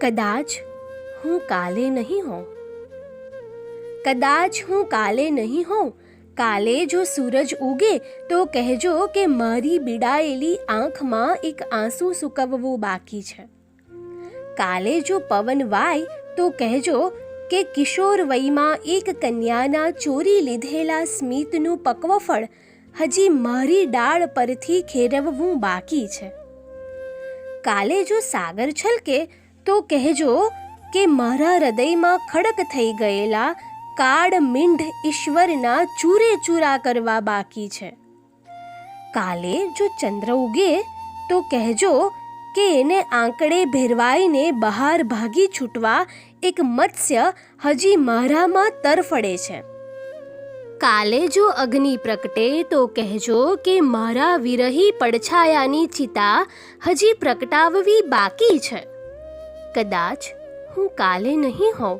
કદાચ હું કાલે નહીં હોઉં, કદાચ હું કાલે નહીં હોઉં. કાલે જો સૂરજ ઉગે તો કહેજો કે મારી બીડાયેલી આંખમાં એક આંસુ સૂકવવું બાકી છે. કાલે જો પવન વાય તો કહેજો કે કિશોર વયમાં એક કન્યાના ચોરી લીધેલા સ્મિતનું પક્વફળ હજી મારી ડાળ પરથી ખેરવવું બાકી છે. કાલે જો સાગર છલકે તો કહેજો કે મારા હૃદયમાં ખડક થઈ ગયેલા કાળ મીંઢ ઈશ્વરના ચૂરે ચૂરા કરવા બાકી છે. કાલે જો ચંદ્ર ઉગે તો કહેજો કે એને આંકડે ભેરવાઈને બહાર ભાગી છૂટવા એક મત્સ્ય હજી મારામાં તરફડે છે. કાલે જો અગ્નિ પ્રગટે તો કહેજો કે મારા વિરહી પડછાયાની ચિતા હજી પ્રગટાવવી બાકી છે. કદાચ હું કાલે નહીં હોઉં.